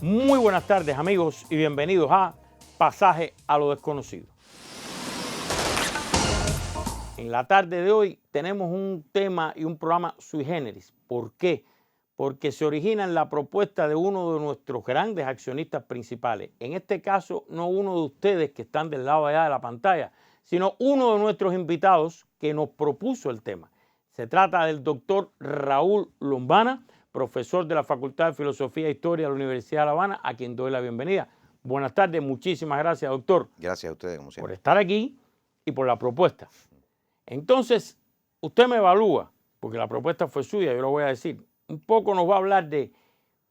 Muy buenas tardes, amigos, y bienvenidos a Pasaje a lo Desconocido. En la tarde de hoy tenemos un tema y un programa sui generis. ¿Por qué? Porque se origina en la propuesta de uno de nuestros grandes accionistas principales. En este caso, no uno de ustedes que están del lado allá de la pantalla, sino uno de nuestros invitados que nos propuso el tema. Se trata del doctor Raúl Lombana, profesor de la Facultad de Filosofía e Historia de la Universidad de La Habana, a quien doy la bienvenida. Buenas tardes, muchísimas gracias, doctor. Gracias a ustedes, como siempre. Por estar aquí y por la propuesta. Entonces, usted me evalúa, porque la propuesta fue suya, yo lo voy a decir. Un poco nos va a hablar de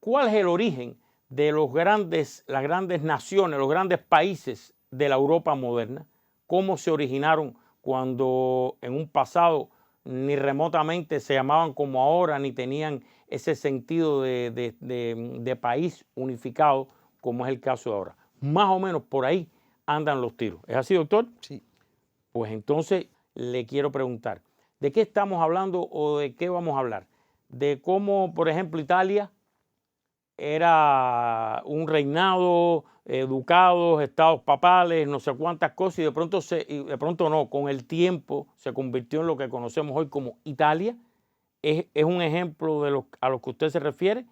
cuál es el origen de las grandes naciones, los grandes países de la Europa moderna, cómo se originaron cuando en un pasado ni remotamente se llamaban como ahora, ni tenían ese sentido de país unificado, como es el caso de ahora. Más o menos por ahí andan los tiros. ¿Es así, doctor? Sí. Pues entonces le quiero preguntar, ¿de qué estamos hablando o de qué vamos a hablar? De cómo, por ejemplo, Italia era un reinado, ducados, estados papales, no sé cuántas cosas, y de pronto no, con el tiempo se convirtió en lo que conocemos hoy como Italia. ¿Es un ejemplo a lo que usted se refiere?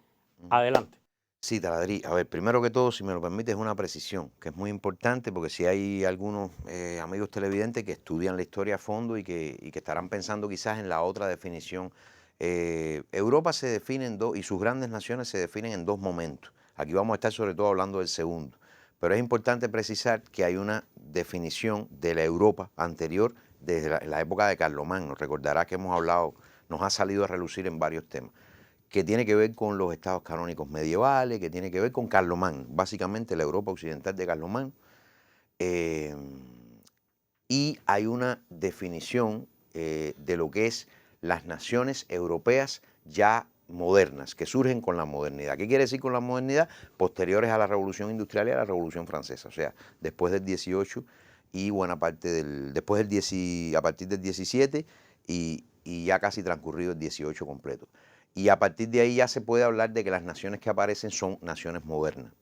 Adelante. Sí, Taladrí. A ver, primero que todo, si me lo permite, es una precisión, que es muy importante, porque si hay algunos amigos televidentes que estudian la historia a fondo y que estarán pensando quizás en la otra definición. Europa se define en dos, y sus grandes naciones se definen en dos momentos. Aquí vamos a estar sobre todo hablando del segundo. Pero es importante precisar que hay una definición de la Europa anterior desde la época de Carlomagno. Recordará que hemos hablado, nos ha salido a relucir en varios temas, que tiene que ver con los estados canónicos medievales, que tiene que ver con Carlomagno, básicamente la Europa occidental de Carlomagno. Y hay una definición de lo que es las naciones europeas ya modernas, que surgen con la modernidad. ¿Qué quiere decir con la modernidad? Posteriores a la Revolución Industrial y a la Revolución Francesa, o sea, después del 18 y buena parte a partir del 17 y ya casi transcurrido el 18 completo. Y a partir de ahí ya se puede hablar de que las naciones que aparecen son naciones modernas.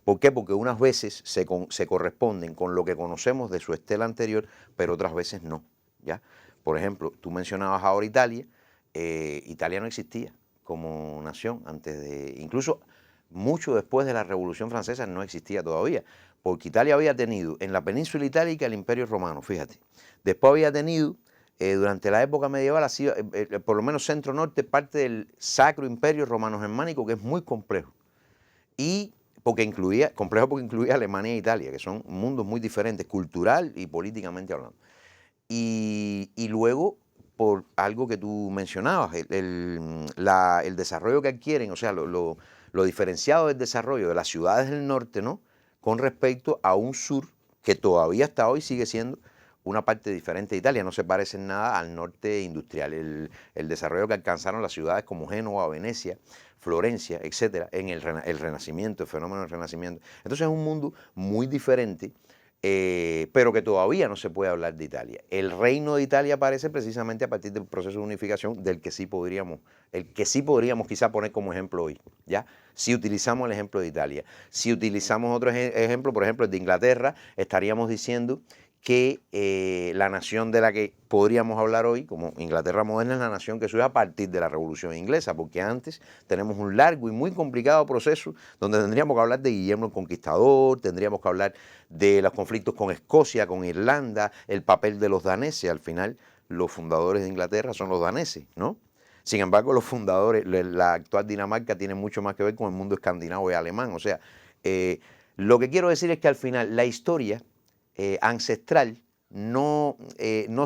¿Por qué? Porque unas veces se corresponden con lo que conocemos de su estela anterior, pero otras veces no, ¿ya? Por ejemplo, tú mencionabas ahora Italia. Italia no existía como nación incluso mucho después de la Revolución Francesa no existía todavía, porque Italia había tenido en la península itálica el Imperio Romano, fíjate. Después había tenido, durante la época medieval, por lo menos centro-norte, parte del Sacro Imperio Romano-Germánico, que es muy complejo. Complejo porque incluía Alemania e Italia, que son mundos muy diferentes, cultural y políticamente hablando. Y luego, por algo que tú mencionabas, el desarrollo que adquieren, o sea, lo diferenciado del desarrollo de las ciudades del norte, ¿no?, con respecto a un sur que todavía hasta hoy sigue siendo una parte diferente de Italia, no se parece en nada al norte industrial. El desarrollo que alcanzaron las ciudades como Génova, Venecia, Florencia, etcétera, en el Renacimiento, el fenómeno del Renacimiento. Entonces es un mundo muy diferente, pero que todavía no se puede hablar de Italia. El reino de Italia aparece precisamente a partir del proceso de unificación, el que sí podríamos quizá poner como ejemplo hoy, ¿ya? Si utilizamos el ejemplo de Italia. Si utilizamos otro ejemplo, por ejemplo el de Inglaterra, estaríamos diciendo que la nación de la que podríamos hablar hoy, como Inglaterra moderna, es la nación que surge a partir de la Revolución Inglesa, porque antes tenemos un largo y muy complicado proceso donde tendríamos que hablar de Guillermo el Conquistador, tendríamos que hablar de los conflictos con Escocia, con Irlanda, el papel de los daneses. Al final, los fundadores de Inglaterra son los daneses, ¿no? Sin embargo, los fundadores, la actual Dinamarca tiene mucho más que ver con el mundo escandinavo y alemán. O sea, lo que quiero decir es que al final la historia ancestral no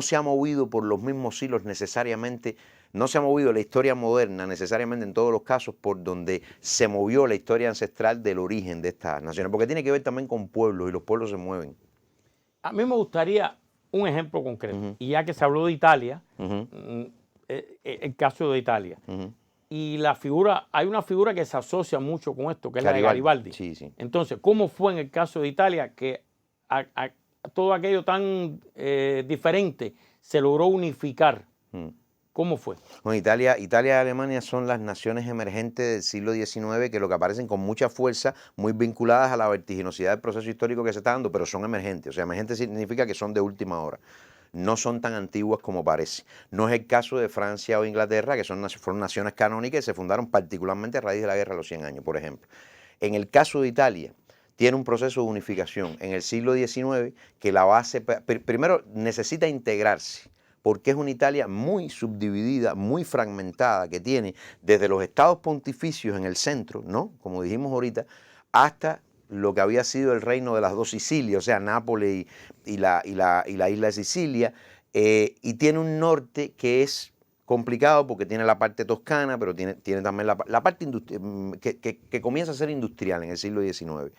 se ha movido por los mismos hilos necesariamente, no se ha movido la historia moderna necesariamente en todos los casos por donde se movió la historia ancestral del origen de estas naciones, porque tiene que ver también con pueblos y los pueblos se mueven. A mí me gustaría un ejemplo concreto, y ya que se habló de Italia, el caso de Italia. Y hay una figura que se asocia mucho con esto, que es la de Garibaldi. Sí, sí. Entonces, ¿cómo fue en el caso de Italia que todo aquello tan diferente se logró unificar ¿Cómo fue? Bueno, Italia y Alemania son las naciones emergentes del siglo XIX que lo que aparecen con mucha fuerza, muy vinculadas a la vertiginosidad del proceso histórico que se está dando, pero son emergentes. O sea, emergentes significa que son de última hora. No son tan antiguas como parece. No es el caso de Francia o Inglaterra, que fueron naciones canónicas y se fundaron particularmente a raíz de la Guerra de los 100 años, por ejemplo. En el caso de Italia, tiene un proceso de unificación en el siglo XIX que la base, primero necesita integrarse, porque es una Italia muy subdividida, muy fragmentada, que tiene desde los estados pontificios en el centro, ¿no?, como dijimos ahorita, hasta lo que había sido el reino de las dos Sicilias, o sea, Nápoles y la isla de Sicilia, y tiene un norte que es complicado porque tiene la parte toscana, pero tiene también la parte que comienza a ser industrial en el siglo XIX.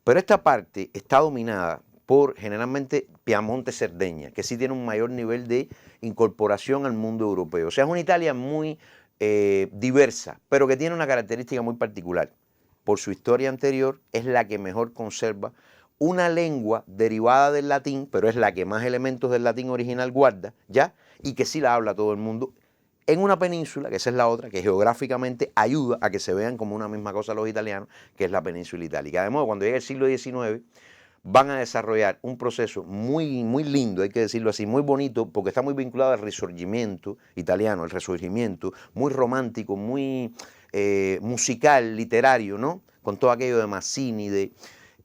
Pero esta parte está dominada por generalmente Piamonte-Cerdeña, que sí tiene un mayor nivel de incorporación al mundo europeo. O sea, es una Italia muy diversa, pero que tiene una característica muy particular. Por su historia anterior, es la que mejor conserva una lengua derivada del latín, pero es la que más elementos del latín original guarda, ¿ya? Y que sí la habla todo el mundo, en una península, que esa es la otra, que geográficamente ayuda a que se vean como una misma cosa los italianos, que es la península itálica. Además, cuando llegue el siglo XIX, van a desarrollar un proceso muy, muy lindo, hay que decirlo así, muy bonito, porque está muy vinculado al Risorgimento italiano, el Resurgimiento, muy romántico, muy musical, literario, ¿no? Con todo aquello de Mazzini,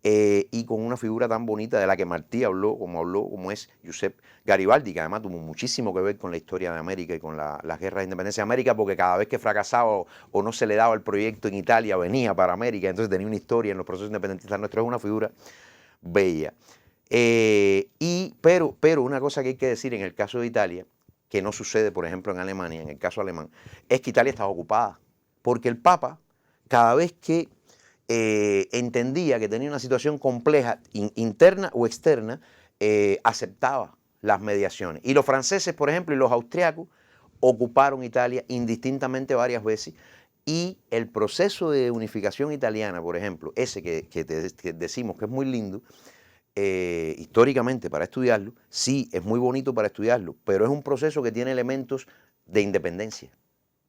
y con una figura tan bonita de la que Martí habló, como es Giuseppe Garibaldi, que además tuvo muchísimo que ver con la historia de América y con las guerras de independencia de América, porque cada vez que fracasaba o no se le daba el proyecto en Italia, venía para América, entonces tenía una historia en los procesos independentistas nuestros, es una figura bella. Pero una cosa que hay que decir en el caso de Italia, que no sucede, por ejemplo, en Alemania, en el caso alemán, es que Italia estaba ocupada, porque el Papa, cada vez que entendía que tenía una situación compleja, interna o externa, aceptaba las mediaciones. Y los franceses, por ejemplo, y los austriacos ocuparon Italia indistintamente varias veces, y el proceso de unificación italiana, por ejemplo, ese que decimos que es muy lindo, históricamente para estudiarlo, sí, es muy bonito para estudiarlo, pero es un proceso que tiene elementos de independencia,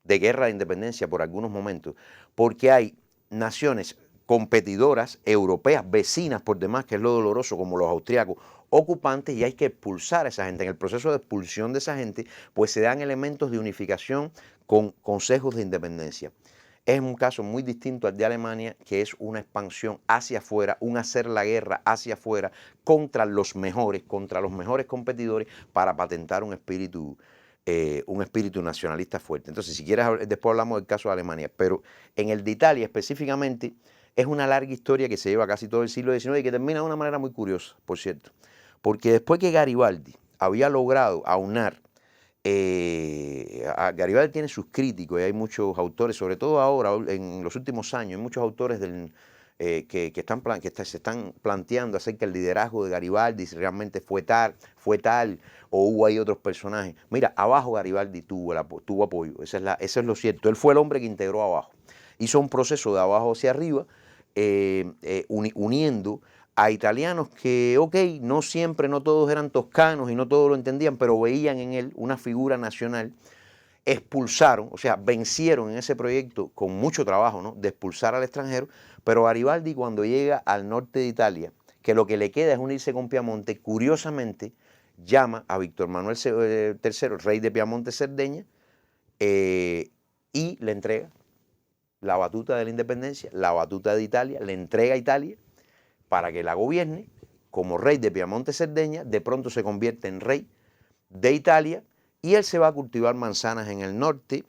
de guerra de independencia por algunos momentos, porque hay naciones competidoras, europeas, vecinas por demás, que es lo doloroso, como los austriacos, ocupantes, y hay que expulsar a esa gente. En el proceso de expulsión de esa gente, pues se dan elementos de unificación con consejos de independencia. Es un caso muy distinto al de Alemania, que es una expansión hacia afuera, un hacer la guerra hacia afuera contra los mejores competidores para patentar un espíritu nacionalista fuerte. Entonces, si quieres, después hablamos del caso de Alemania, pero en el de Italia específicamente es una larga historia que se lleva casi todo el siglo XIX y que termina de una manera muy curiosa, por cierto, porque después que Garibaldi había logrado aunar, Garibaldi tiene sus críticos y hay muchos autores, sobre todo ahora, en los últimos años, hay muchos autores que se están planteando acerca del liderazgo de Garibaldi, si realmente fue tal, o hubo ahí otros personajes. Mira, abajo Garibaldi tuvo apoyo, eso es lo cierto. Él fue el hombre que integró abajo. Hizo un proceso de abajo hacia arriba, uniendo a italianos que, ok, no siempre, no todos eran toscanos y no todos lo entendían, pero veían en él una figura nacional. Expulsaron, o sea, vencieron en ese proyecto con mucho trabajo, ¿no?, de expulsar al extranjero, pero Garibaldi, cuando llega al norte de Italia, que lo que le queda es unirse con Piamonte, curiosamente llama a Víctor Manuel III, rey de Piamonte-Cerdeña, y le entrega la batuta de la independencia, la batuta de Italia, le entrega a Italia para que la gobierne como rey de Piamonte-Cerdeña. De pronto se convierte en rey de Italia y él se va a cultivar manzanas en el norte.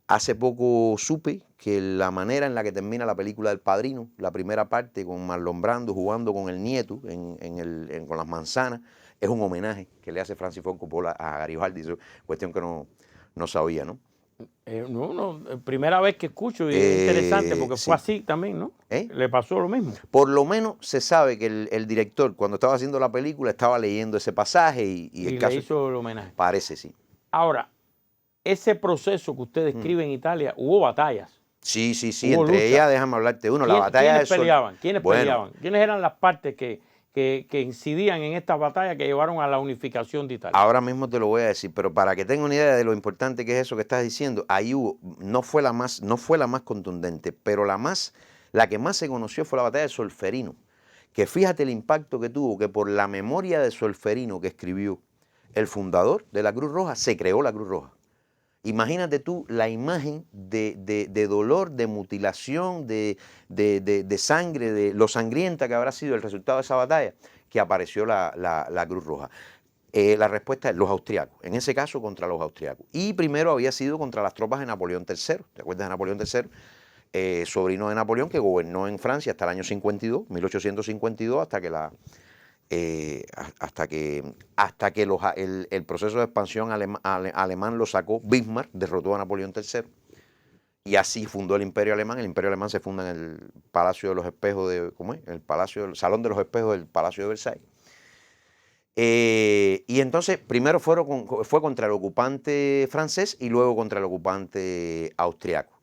Hace poco supe que la manera en la que termina la película del Padrino, la primera parte con Marlon Brando jugando con el nieto con las manzanas, es un homenaje que le hace Francis Ford Coppola a Garibaldi. Eso es cuestión que no sabía, ¿no? Primera vez que escucho y es interesante porque sí. fue así también, ¿no? Le pasó lo mismo. Por lo menos se sabe que el director, cuando estaba haciendo la película, estaba leyendo ese pasaje y el caso le hizo el homenaje. Parece, sí. Ahora, ese proceso que usted describe en Italia, hubo batallas. Sí. Entre ellas, déjame hablarte de uno. La batalla ¿Quiénes peleaban? ¿Quiénes peleaban? ¿Quiénes eran las partes que que incidían en estas batallas que llevaron a la unificación de Italia? Ahora mismo te lo voy a decir, pero para que tenga una idea de lo importante que es eso que estás diciendo, ahí hubo, no fue la más contundente, pero la que más se conoció fue la batalla de Solferino, que fíjate el impacto que tuvo, que por la memoria de Solferino que escribió el fundador de la Cruz Roja, se creó la Cruz Roja. Imagínate tú la imagen de dolor, de mutilación, de sangre, de lo sangrienta que habrá sido el resultado de esa batalla, que apareció la Cruz Roja. La respuesta es los austriacos, en ese caso contra los austriacos. Y primero había sido contra las tropas de Napoleón III. ¿Te acuerdas de Napoleón III? Sobrino de Napoleón, que gobernó en Francia hasta el año 52, 1852, hasta que el proceso de expansión alemán lo sacó Bismarck, derrotó a Napoleón III. Y así fundó el Imperio Alemán. El Imperio Alemán se funda en el Palacio de los Espejos ¿cómo es? El Salón de los Espejos del Palacio de Versalles. Y entonces primero fue contra el ocupante francés y luego contra el ocupante austriaco.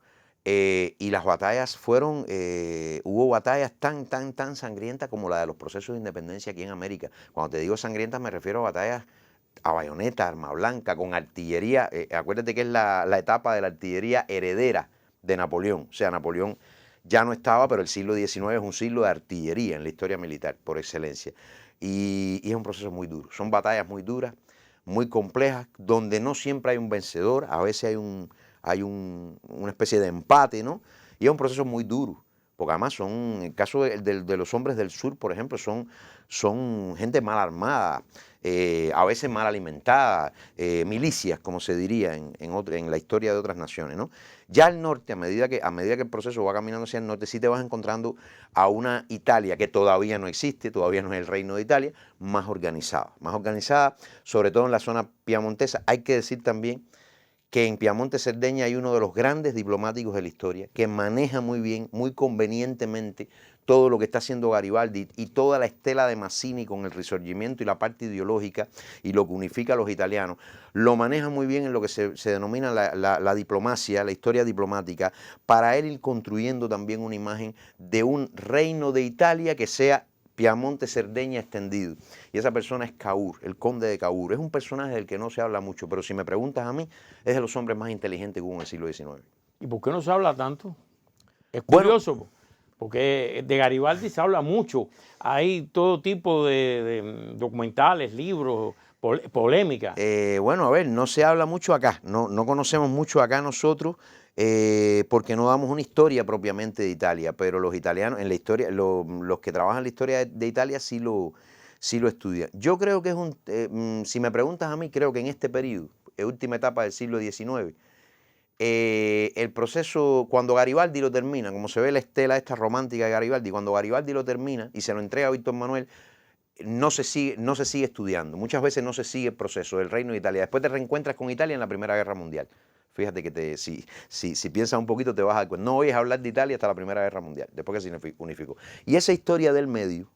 Y las batallas hubo batallas tan sangrientas como la de los procesos de independencia aquí en América. Cuando te digo sangrientas me refiero a batallas a bayoneta, arma blanca, con artillería. Acuérdate que es la etapa de la artillería heredera de Napoleón. O sea, Napoleón ya no estaba, pero el siglo XIX es un siglo de artillería en la historia militar, por excelencia. Y es un proceso muy duro. Son batallas muy duras, muy complejas, donde no siempre hay un vencedor, a veces hay una especie de empate, ¿no? Y es un proceso muy duro, porque además en el caso de los hombres del sur, por ejemplo, son gente mal armada, a veces mal alimentada, milicias, como se diría en la historia de otras naciones, ¿no? Ya al norte, a medida que el proceso va caminando hacia el norte, sí te vas encontrando a una Italia que todavía no existe, todavía no es el Reino de Italia, más organizada, sobre todo en la zona piamontesa. Hay que decir también que en Piamonte, Cerdeña, hay uno de los grandes diplomáticos de la historia que maneja muy bien, muy convenientemente todo lo que está haciendo Garibaldi y toda la estela de Mazzini con el Risorgimento y la parte ideológica y lo que unifica a los italianos. Lo maneja muy bien en lo que se denomina la diplomacia, la historia diplomática, para él ir construyendo también una imagen de un reino de Italia que sea Piamonte, Cerdeña extendido. Y esa persona es Cavour, el conde de Cavour. Es un personaje del que no se habla mucho, pero si me preguntas a mí, es de los hombres más inteligentes que hubo en el siglo XIX. ¿Y por qué no se habla tanto? Es Bueno, curioso, porque de Garibaldi se habla mucho. Hay todo tipo de documentales, libros, polémicas. bueno, a ver, no se habla mucho acá, no conocemos mucho acá nosotros, porque no damos una historia propiamente de Italia, pero los italianos, en la historia, los que trabajan la historia de Italia sí lo estudian. Yo creo que si me preguntas a mí, creo que en este periodo, última etapa del siglo XIX, el proceso, cuando Garibaldi lo termina, como se ve la estela esta romántica de Garibaldi, cuando Garibaldi lo termina y se lo entrega a Víctor Manuel, no se sigue estudiando. Muchas veces no se sigue el proceso del Reino de Italia. Después te reencuentras con Italia en la Primera Guerra Mundial. Fíjate que si piensas un poquito te vas a dar cuenta. No oyes hablar de Italia hasta la Primera Guerra Mundial, después que se unificó. Y esa historia del medio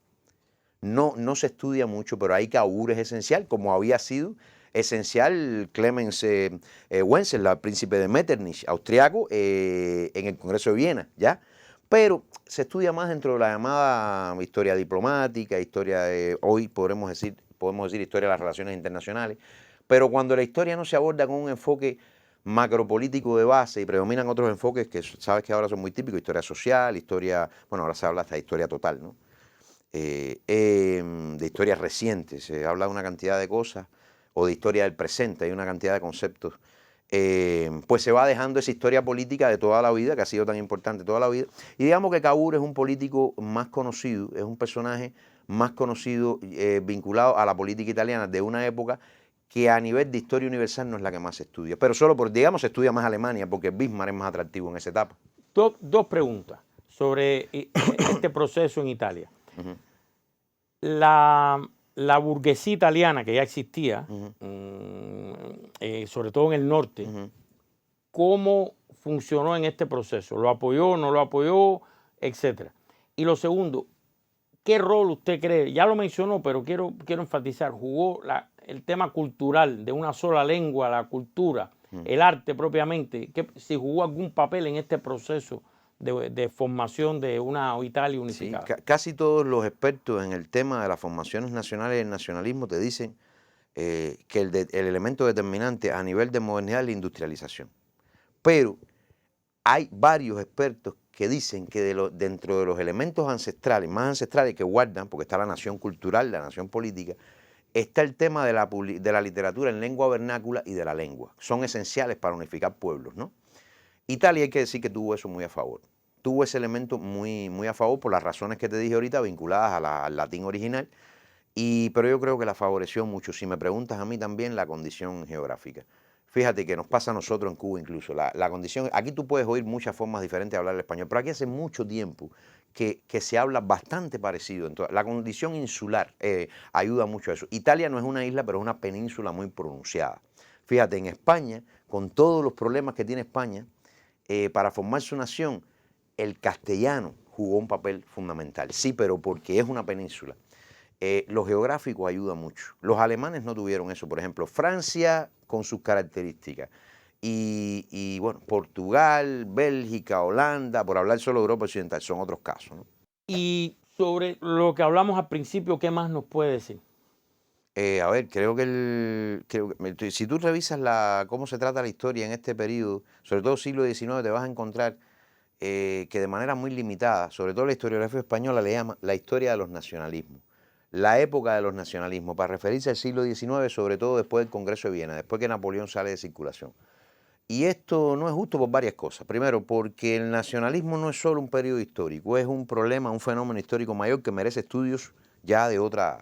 no se estudia mucho, pero ahí Cavour es esencial, como había sido esencial Clemens Wenzel, el príncipe de Metternich, austriaco, en el Congreso de Viena, ¿ya? Pero se estudia más dentro de la llamada historia diplomática, hoy podemos decir historia de las relaciones internacionales, pero cuando la historia no se aborda con un enfoque macropolítico de base y predominan otros enfoques que sabes que ahora son muy típicos, historia social, bueno, ahora se habla hasta de historia total, ¿no? De historias recientes, se habla de una cantidad de cosas, o de historia del presente, hay una cantidad de conceptos. Pues se va dejando esa historia política de toda la vida, que ha sido tan importante toda la vida. Y digamos que Cavour es un político más conocido, es un personaje más conocido vinculado a la política italiana de una época que a nivel de historia universal no es la que más se estudia. Pero solo digamos, se estudia más Alemania, porque Bismarck es más atractivo en esa etapa. Dos preguntas sobre este proceso en Italia. Uh-huh. La burguesía italiana que ya existía, Uh-huh. sobre todo en el norte, Uh-huh. ¿cómo funcionó en este proceso? ¿Lo apoyó, no lo apoyó, etcétera? Y lo segundo, ¿qué rol usted cree? Ya lo mencionó, pero quiero enfatizar, jugó el tema cultural de una sola lengua, la cultura, el arte propiamente, si jugó algún papel en este proceso de formación de una Italia Sí, unificada. casi todos los expertos en el tema de las formaciones nacionales y el nacionalismo te dicen que el elemento determinante a nivel de modernidad es la industrialización. Pero hay varios expertos que dicen que dentro de los elementos ancestrales, más ancestrales que guardan, porque está la nación cultural, la nación política, está el tema de la literatura en lengua vernácula y de la lengua. Son esenciales para unificar pueblos, ¿no? Italia hay que decir que tuvo eso muy a favor. Tuvo ese elemento muy, muy a favor por las razones que te dije ahorita, vinculadas al latín original, pero yo creo que la favoreció mucho, si me preguntas a mí también, la condición geográfica. Fíjate que nos pasa a nosotros en Cuba incluso, la condición, aquí tú puedes oír muchas formas diferentes de hablar el español, pero aquí hace mucho tiempo que se habla bastante parecido. Entonces, la condición insular ayuda mucho a eso. Italia no es una isla, pero es una península muy pronunciada. Fíjate, en España, con todos los problemas que tiene España, para formar su nación, el castellano jugó un papel fundamental. Sí, pero porque es una península. Lo geográfico ayuda mucho. Los alemanes no tuvieron eso, por ejemplo, Francia con sus características. Y bueno, Portugal, Bélgica, Holanda, por hablar solo de Europa Occidental, son otros casos, ¿no? Y sobre lo que hablamos al principio, ¿qué más nos puede decir? A ver, si tú revisas cómo se trata la historia en este periodo, sobre todo siglo XIX, te vas a encontrar que de manera muy limitada, sobre todo la historiografía española le llama la historia de los nacionalismos, la época de los nacionalismos, para referirse al siglo XIX, sobre todo después del Congreso de Viena, después que Napoleón sale de circulación. Y esto no es justo por varias cosas. Primero, porque el nacionalismo no es solo un periodo histórico, es un problema, un fenómeno histórico mayor que merece estudios ya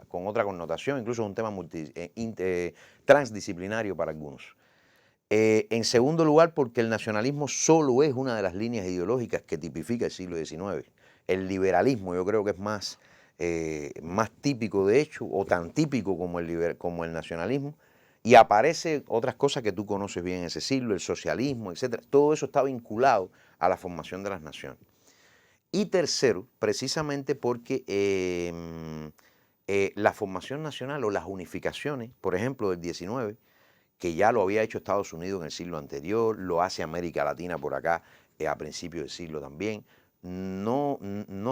con otra connotación, incluso es un tema transdisciplinario para algunos. En segundo lugar, porque el nacionalismo solo es una de las líneas ideológicas que tipifica el siglo XIX. El liberalismo yo creo que es más típico de hecho, o tan típico como el nacionalismo, y aparece otras cosas que tú conoces bien en ese siglo, el socialismo, etcétera. Todo eso está vinculado a la formación de las naciones. Y tercero, precisamente porque la formación nacional o las unificaciones, por ejemplo, del 19, que ya lo había hecho Estados Unidos en el siglo anterior, lo hace América Latina por acá a principios del siglo también, no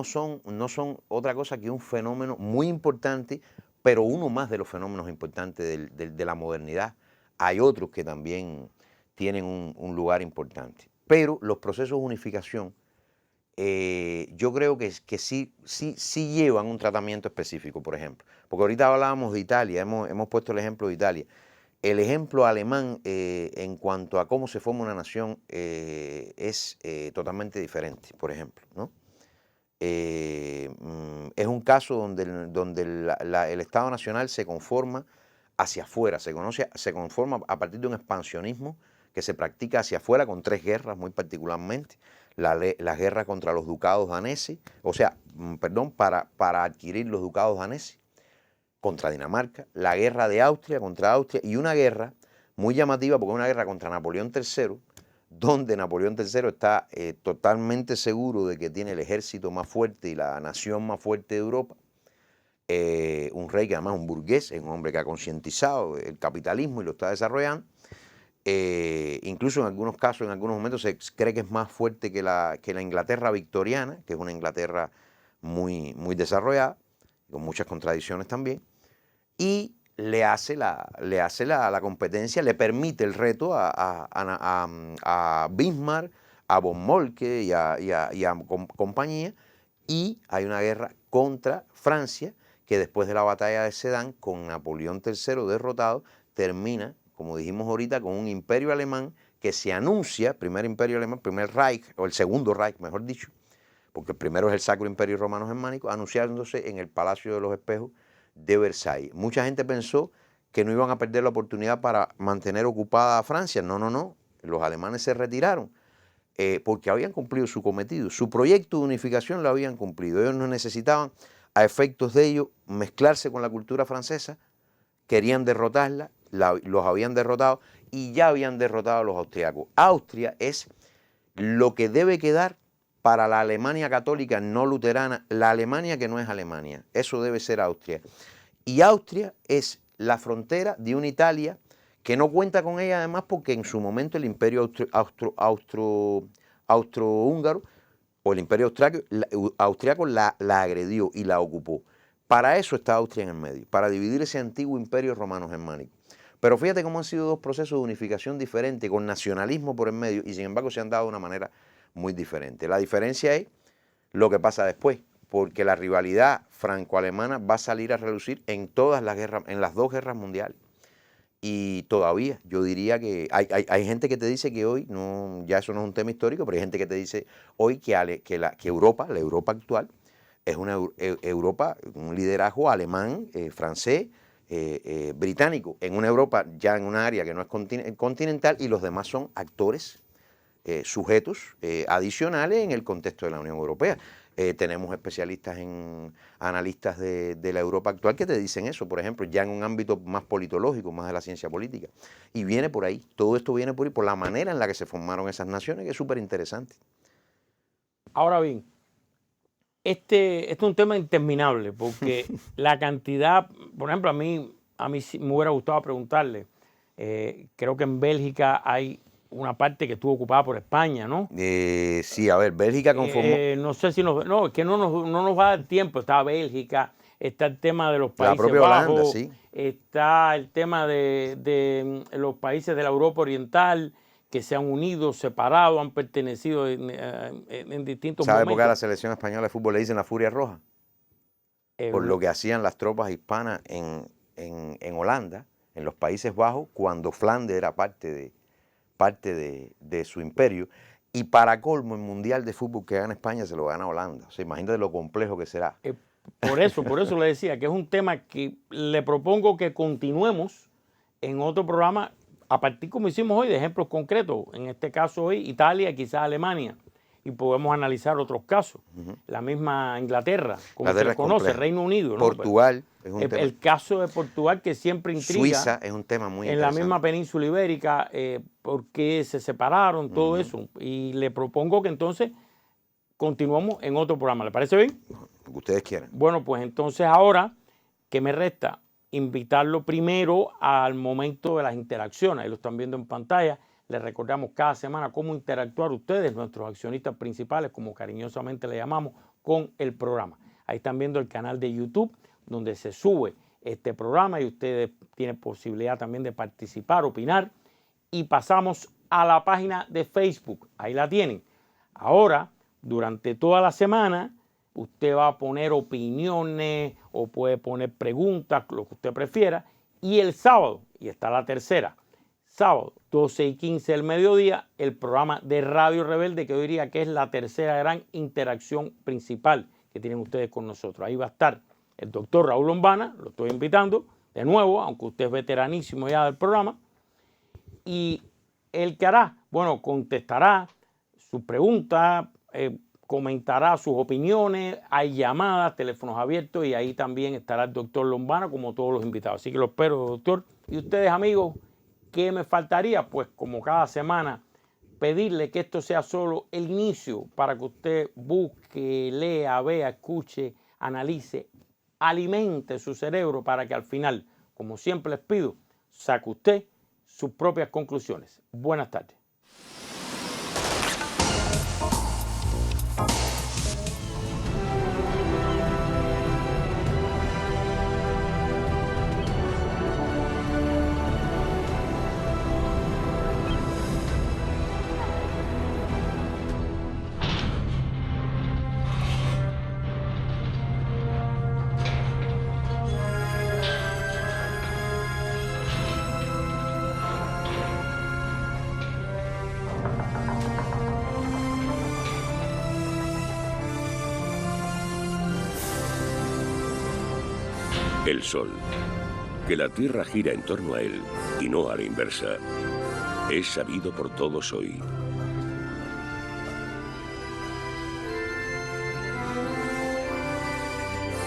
son otra cosa que un fenómeno muy importante, pero uno más de los fenómenos importantes de la modernidad. Hay otros que también tienen un lugar importante. Pero los procesos de unificación yo creo que sí llevan un tratamiento específico, por ejemplo. Porque ahorita hablábamos de Italia, hemos puesto el ejemplo de Italia. El ejemplo alemán en cuanto a cómo se forma una nación es totalmente diferente, por ejemplo, ¿no? Es un caso donde el Estado Nacional se conforma hacia afuera, se conforma a partir de un expansionismo que se practica hacia afuera con 3 guerras muy particularmente. La guerra contra los ducados daneses, o sea, perdón, para adquirir los ducados daneses, contra Dinamarca, la guerra de Austria contra Austria y una guerra muy llamativa porque es una guerra contra Napoleón III, donde Napoleón III está totalmente seguro de que tiene el ejército más fuerte y la nación más fuerte de Europa. Un rey que además es un burgués, es un hombre que ha concientizado el capitalismo y lo está desarrollando. Incluso en algunos casos, en algunos momentos, se cree que es más fuerte que la Inglaterra victoriana, que es una Inglaterra muy, muy desarrollada, con muchas contradicciones también, y le hace la competencia, le permite el reto a Bismarck, a von Moltke y a compañía, y hay una guerra contra Francia que después de la batalla de Sedan, con Napoleón III derrotado, termina, como dijimos ahorita, con un imperio alemán que se anuncia, primer imperio alemán, primer Reich, o el segundo Reich, mejor dicho, porque el primero es el Sacro Imperio Romano Germánico, anunciándose en el Palacio de los Espejos de Versalles. Mucha gente pensó que no iban a perder la oportunidad para mantener ocupada Francia. No, no, no. Los alemanes se retiraron porque habían cumplido su cometido. Su proyecto de unificación lo habían cumplido. Ellos no necesitaban, a efectos de ello, mezclarse con la cultura francesa. Querían derrotarla, los habían derrotado y ya habían derrotado a los austriacos. Austria es lo que debe quedar para la Alemania católica no luterana, la Alemania que no es Alemania. Eso debe ser Austria. Y Austria es la frontera de una Italia que no cuenta con ella además porque en su momento el imperio austrohúngaro o el Imperio Austriaco la agredió y la ocupó. Para eso está Austria en el medio, para dividir ese antiguo imperio romano-germánico. Pero fíjate cómo han sido dos procesos de unificación diferentes, con nacionalismo por el medio, y sin embargo se han dado de una manera muy diferente. La diferencia es lo que pasa después, porque la rivalidad franco-alemana va a salir a relucir en todas las guerras, en las dos guerras mundiales. Y todavía, yo diría que hay gente que te dice que hoy, no, ya eso no es un tema histórico, pero hay gente que te dice hoy que Europa, la Europa actual, es una Europa, un liderazgo alemán, francés, británico, en una Europa ya en un área que no es continental, y los demás son actores, sujetos adicionales en el contexto de la Unión Europea. Tenemos especialistas analistas de la Europa actual que te dicen eso, por ejemplo, ya en un ámbito más politológico, más de la ciencia política. Y viene por ahí, todo esto viene por ahí, por la manera en la que se formaron esas naciones, que es súper interesante. Ahora bien, este es un tema interminable, porque la cantidad, por ejemplo, a mí sí me hubiera gustado preguntarle, creo que en Bélgica hay una parte que estuvo ocupada por España, ¿no? Sí, a ver, Bélgica conformó... no sé si no, es que no nos va a dar tiempo. Está Bélgica, está el tema de los Países Bajos, Holanda, sí. Está el tema de los países de la Europa Oriental que se han unido, separado, han pertenecido en distintos ¿Sabe momentos. por qué a la selección española de fútbol le dicen la Furia Roja? Por lo que hacían las tropas hispanas en Holanda, en los Países Bajos, cuando Flandes era parte de su imperio. Y para colmo, el Mundial de Fútbol que gana España se lo gana Holanda. O sea, imagínate lo complejo que será. Por eso le decía que es un tema que le propongo que continuemos en otro programa, a partir, como hicimos hoy, de ejemplos concretos. En este caso hoy, Italia, quizás Alemania. Y podemos analizar otros casos. La misma Inglaterra, como se le conoce, Reino Unido, ¿no? Portugal es un tema. El caso de Portugal, que siempre intriga. Suiza es un tema muy interesante. En la misma península ibérica, por qué se separaron, todo eso. Y le propongo que entonces continuemos en otro programa. ¿Le parece bien? Lo que ustedes quieran. Bueno, pues entonces ahora, ¿qué me resta? Invitarlo primero al momento de las interacciones. Ahí lo están viendo en pantalla. Les recordamos cada semana cómo interactuar ustedes, nuestros accionistas principales, como cariñosamente le llamamos, con el programa. Ahí están viendo el canal de YouTube, donde se sube este programa y ustedes tienen posibilidad también de participar, opinar. Y pasamos a la página de Facebook. Ahí la tienen. Ahora, durante toda la semana, usted va a poner opiniones o puede poner preguntas, lo que usted prefiera. Y el sábado, y está la tercera, sábado, 12:15 del mediodía, el programa de Radio Rebelde, que yo diría que es la tercera gran interacción principal que tienen ustedes con nosotros. Ahí va a estar el doctor Raúl Lombana, lo estoy invitando de nuevo, aunque usted es veteranísimo ya del programa. Y él que hará, bueno, contestará sus preguntas, comentará sus opiniones, hay llamadas, teléfonos abiertos, y ahí también estará el doctor Lombana como todos los invitados. Así que lo espero, doctor. Y ustedes, amigos, ¿qué me faltaría? Pues como cada semana, pedirle que esto sea solo el inicio para que usted busque, lea, vea, escuche, analice, alimente su cerebro para que al final, como siempre les pido, saque usted sus propias conclusiones. Buenas tardes. El Sol, que la Tierra gira en torno a él y no a la inversa, es sabido por todos hoy.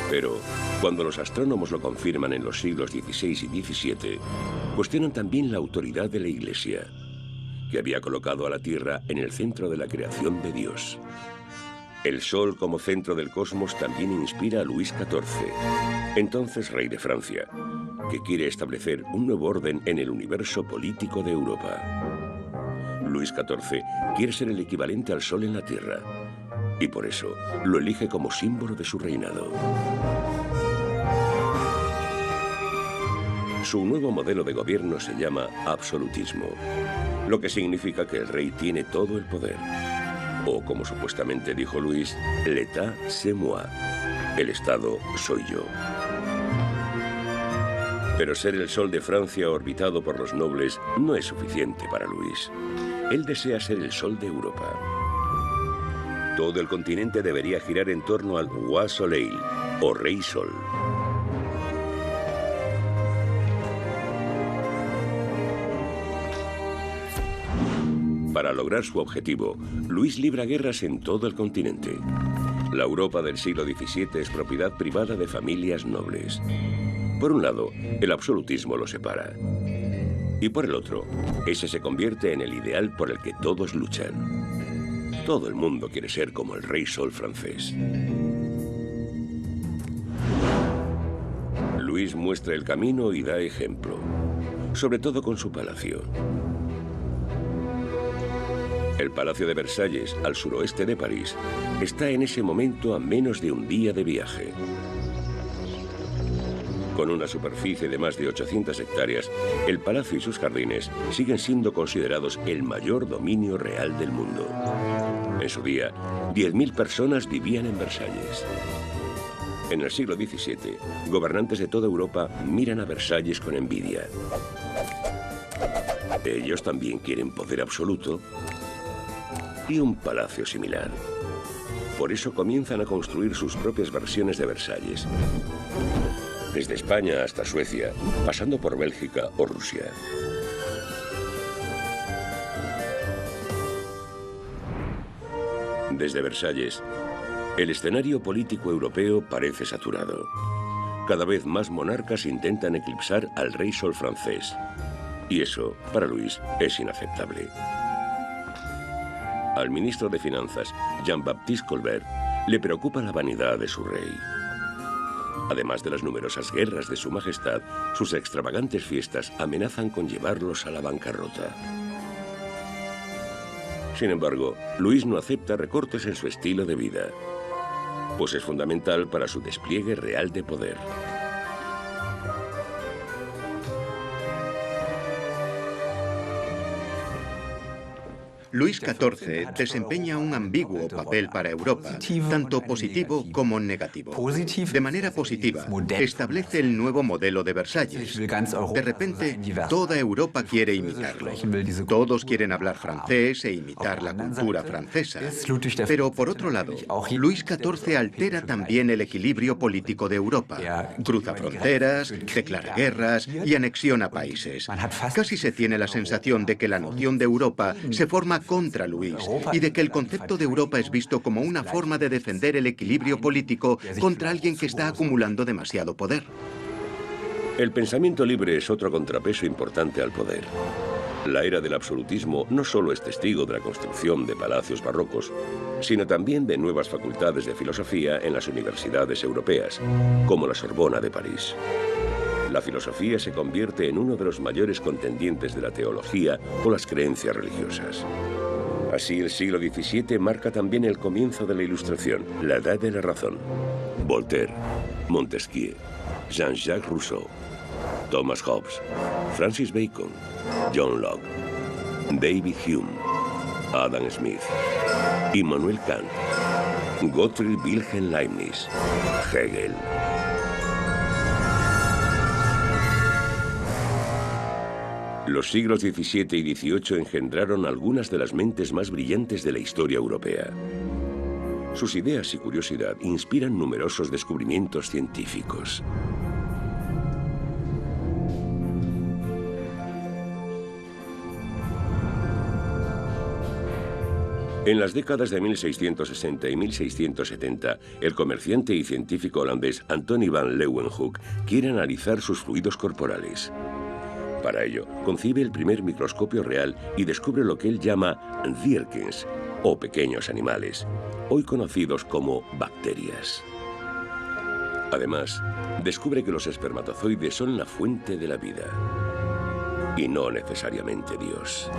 Pero cuando los astrónomos lo confirman en los siglos XVI y XVII, cuestionan también la autoridad de la Iglesia, que había colocado a la Tierra en el centro de la creación de Dios. El Sol como centro del cosmos también inspira a Luis XIV, entonces rey de Francia, que quiere establecer un nuevo orden en el universo político de Europa. Luis XIV quiere ser el equivalente al Sol en la Tierra y por eso lo elige como símbolo de su reinado. Su nuevo modelo de gobierno se llama absolutismo, lo que significa que el rey tiene todo el poder. O, como supuestamente dijo Luis, l'État c'est moi. El Estado soy yo. Pero ser el sol de Francia orbitado por los nobles no es suficiente para Luis. Él desea ser el sol de Europa. Todo el continente debería girar en torno al Roi Soleil, o Rey Sol. Para lograr su objetivo, Luis libra guerras en todo el continente. La Europa del siglo XVII es propiedad privada de familias nobles. Por un lado, el absolutismo lo separa. Y por el otro, ese se convierte en el ideal por el que todos luchan. Todo el mundo quiere ser como el Rey Sol francés. Luis muestra el camino y da ejemplo, sobre todo con su palacio. El Palacio de Versalles, al suroeste de París, está en ese momento a menos de un día de viaje. Con una superficie de más de 800 hectáreas, el palacio y sus jardines siguen siendo considerados el mayor dominio real del mundo. En su día, 10.000 personas vivían en Versalles. En el siglo XVII, gobernantes de toda Europa miran a Versalles con envidia. Ellos también quieren poder absoluto y un palacio similar. Por eso comienzan a construir sus propias versiones de Versalles. Desde España hasta Suecia, pasando por Bélgica o Rusia. Desde Versalles, el escenario político europeo parece saturado. Cada vez más monarcas intentan eclipsar al Rey Sol francés. Y eso, para Luis, es inaceptable. Al ministro de Finanzas, Jean-Baptiste Colbert, le preocupa la vanidad de su rey. Además de las numerosas guerras de su majestad, sus extravagantes fiestas amenazan con llevarlos a la bancarrota. Sin embargo, Luis no acepta recortes en su estilo de vida, pues es fundamental para su despliegue real de poder. Luis XIV desempeña un ambiguo papel para Europa, tanto positivo como negativo. De manera positiva, establece el nuevo modelo de Versalles. De repente, toda Europa quiere imitarlo. Todos quieren hablar francés e imitar la cultura francesa. Pero, por otro lado, Luis XIV altera también el equilibrio político de Europa. Cruza fronteras, declara guerras y anexiona países. Casi se tiene la sensación de que la noción de Europa se forma contra Luis y de que el concepto de Europa es visto como una forma de defender el equilibrio político contra alguien que está acumulando demasiado poder. El pensamiento libre es otro contrapeso importante al poder. La era del absolutismo no solo es testigo de la construcción de palacios barrocos, sino también de nuevas facultades de filosofía en las universidades europeas, como la Sorbona de París. La filosofía se convierte en uno de los mayores contendientes de la teología o las creencias religiosas. Así, el siglo XVII marca también el comienzo de la Ilustración, la Edad de la Razón. Voltaire, Montesquieu, Jean-Jacques Rousseau, Thomas Hobbes, Francis Bacon, John Locke, David Hume, Adam Smith, Immanuel Kant, Gottfried Wilhelm Leibniz, Hegel. Los siglos XVII y XVIII engendraron algunas de las mentes más brillantes de la historia europea. Sus ideas y curiosidad inspiran numerosos descubrimientos científicos. En las décadas de 1660 y 1670, el comerciante y científico holandés Antony van Leeuwenhoek quiere analizar sus fluidos corporales. Para ello, concibe el primer microscopio real y descubre lo que él llama dierkens, o pequeños animales, hoy conocidos como bacterias. Además, descubre que los espermatozoides son la fuente de la vida, y no necesariamente Dios.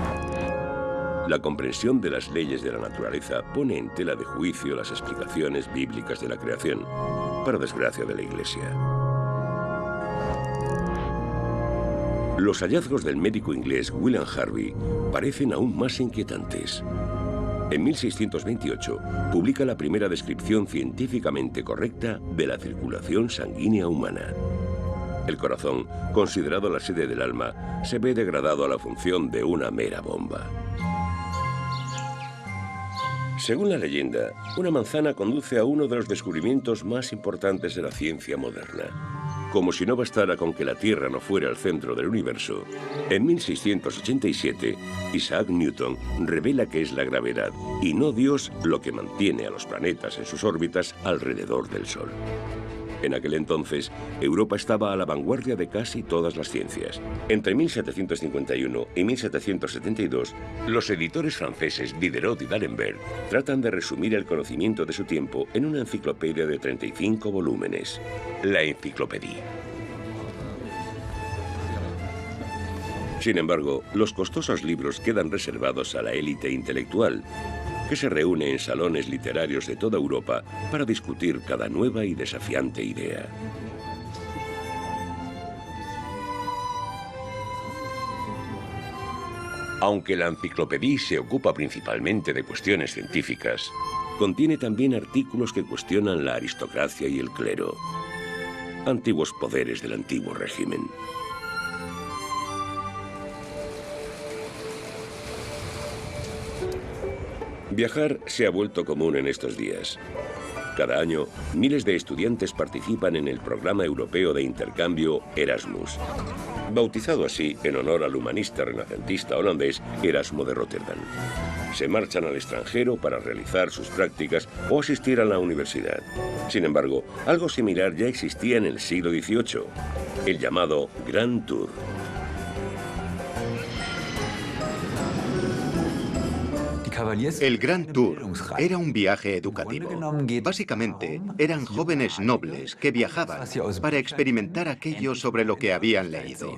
La comprensión de las leyes de la naturaleza pone en tela de juicio las explicaciones bíblicas de la creación, para desgracia de la Iglesia. Los hallazgos del médico inglés William Harvey parecen aún más inquietantes. En 1628 publica la primera descripción científicamente correcta de la circulación sanguínea humana. El corazón, considerado la sede del alma, se ve degradado a la función de una mera bomba. Según la leyenda, una manzana conduce a uno de los descubrimientos más importantes de la ciencia moderna. Como si no bastara con que la Tierra no fuera el centro del universo, en 1687, Isaac Newton revela que es la gravedad y no Dios lo que mantiene a los planetas en sus órbitas alrededor del Sol. En aquel entonces, Europa estaba a la vanguardia de casi todas las ciencias. Entre 1751 y 1772, los editores franceses Diderot y D'Alembert tratan de resumir el conocimiento de su tiempo en una enciclopedia de 35 volúmenes, la Enciclopédie. Sin embargo, los costosos libros quedan reservados a la élite intelectual, que se reúne en salones literarios de toda Europa para discutir cada nueva y desafiante idea. Aunque la Enciclopédie se ocupa principalmente de cuestiones científicas, contiene también artículos que cuestionan la aristocracia y el clero, antiguos poderes del antiguo régimen. Viajar se ha vuelto común en estos días. Cada año, miles de estudiantes participan en el programa europeo de intercambio Erasmus, bautizado así en honor al humanista renacentista holandés Erasmo de Rotterdam. Se marchan al extranjero para realizar sus prácticas o asistir a la universidad. Sin embargo, algo similar ya existía en el siglo XVIII, el llamado Grand Tour. El Grand Tour era un viaje educativo. Básicamente, eran jóvenes nobles que viajaban para experimentar aquello sobre lo que habían leído.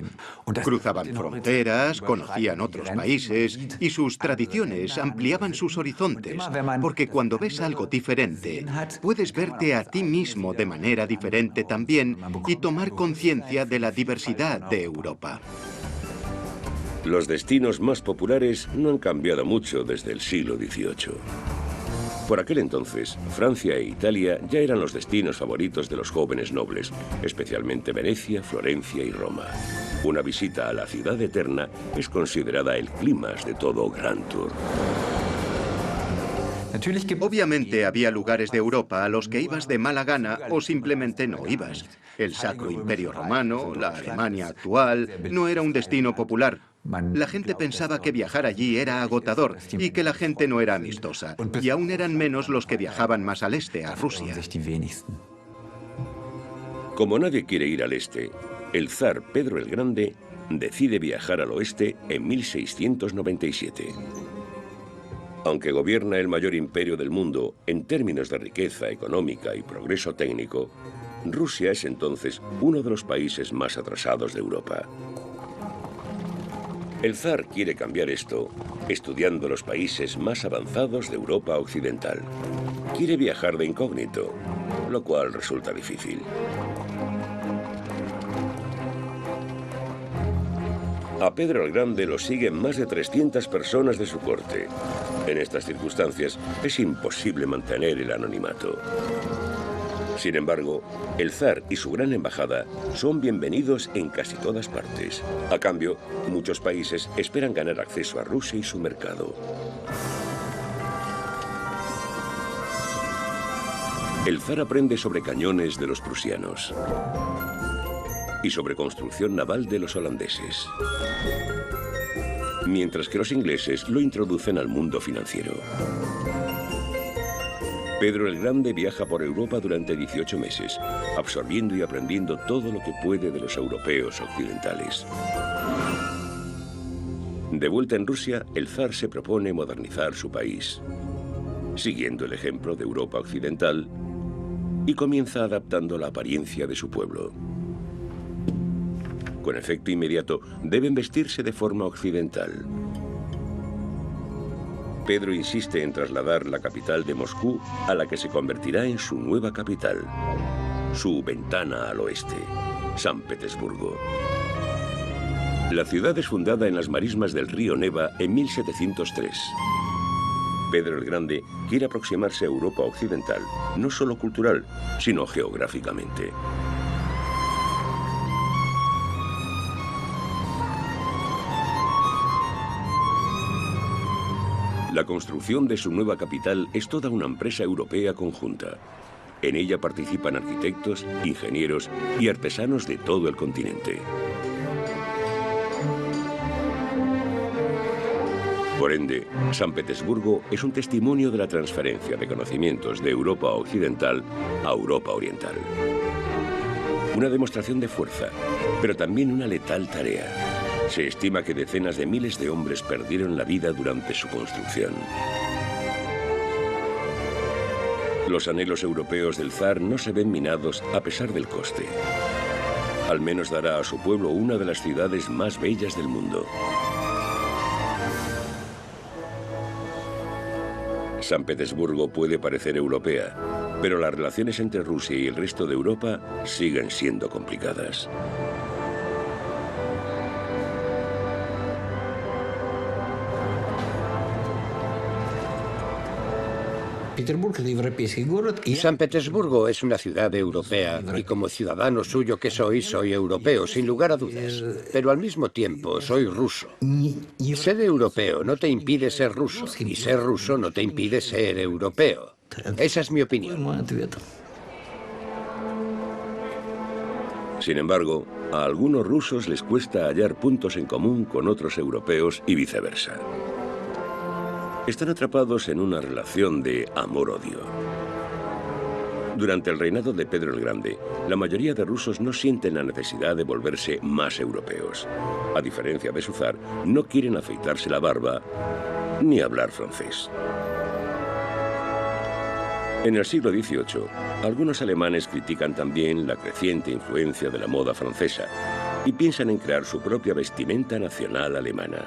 Cruzaban fronteras, conocían otros países y sus tradiciones ampliaban sus horizontes, porque cuando ves algo diferente, puedes verte a ti mismo de manera diferente también y tomar conciencia de la diversidad de Europa. Los destinos más populares no han cambiado mucho desde el siglo XVIII. Por aquel entonces, Francia e Italia ya eran los destinos favoritos de los jóvenes nobles, especialmente Venecia, Florencia y Roma. Una visita a la ciudad eterna es considerada el clímax de todo Grand Tour. Obviamente había lugares de Europa a los que ibas de mala gana o simplemente no ibas. El Sacro Imperio Romano, la Alemania actual, no era un destino popular. La gente pensaba que viajar allí era agotador y que la gente no era amistosa. Y aún eran menos los que viajaban más al este, a Rusia. Como nadie quiere ir al este, el zar Pedro el Grande decide viajar al oeste en 1697. Aunque gobierna el mayor imperio del mundo en términos de riqueza económica y progreso técnico, Rusia es entonces uno de los países más atrasados de Europa. El zar quiere cambiar esto estudiando los países más avanzados de Europa occidental. Quiere viajar de incógnito, lo cual resulta difícil. A Pedro el Grande lo siguen más de 300 personas de su corte. En estas circunstancias es imposible mantener el anonimato. Sin embargo, el zar y su gran embajada son bienvenidos en casi todas partes. A cambio, muchos países esperan ganar acceso a Rusia y su mercado. El zar aprende sobre cañones de los prusianos y sobre construcción naval de los holandeses, mientras que los ingleses lo introducen al mundo financiero. Pedro el Grande viaja por Europa durante 18 meses, absorbiendo y aprendiendo todo lo que puede de los europeos occidentales. De vuelta en Rusia, el zar se propone modernizar su país, siguiendo el ejemplo de Europa occidental, y comienza adaptando la apariencia de su pueblo. Con efecto inmediato, deben vestirse de forma occidental. Pedro insiste en trasladar la capital de Moscú a la que se convertirá en su nueva capital, su ventana al oeste, San Petersburgo. La ciudad es fundada en las marismas del río Neva en 1703. Pedro el Grande quiere aproximarse a Europa occidental, no solo cultural, sino geográficamente. La construcción de su nueva capital es toda una empresa europea conjunta. En ella participan arquitectos, ingenieros y artesanos de todo el continente. Por ende, San Petersburgo es un testimonio de la transferencia de conocimientos de Europa occidental a Europa oriental. Una demostración de fuerza, pero también una letal tarea. Se estima que decenas de miles de hombres perdieron la vida durante su construcción. Los anhelos europeos del zar no se ven minados a pesar del coste. Al menos dará a su pueblo una de las ciudades más bellas del mundo. San Petersburgo puede parecer europea, pero las relaciones entre Rusia y el resto de Europa siguen siendo complicadas. San Petersburgo es una ciudad europea y como ciudadano suyo que soy europeo, sin lugar a dudas. Pero al mismo tiempo soy ruso. Ser europeo no te impide ser ruso y ser ruso no te impide ser europeo. Esa es mi opinión. Sin embargo, a algunos rusos les cuesta hallar puntos en común con otros europeos y viceversa. Están atrapados en una relación de amor-odio. Durante el reinado de Pedro el Grande, la mayoría de rusos no sienten la necesidad de volverse más europeos. A diferencia de su zar, no quieren afeitarse la barba ni hablar francés. En el siglo XVIII, algunos alemanes critican también la creciente influencia de la moda francesa y piensan en crear su propia vestimenta nacional alemana.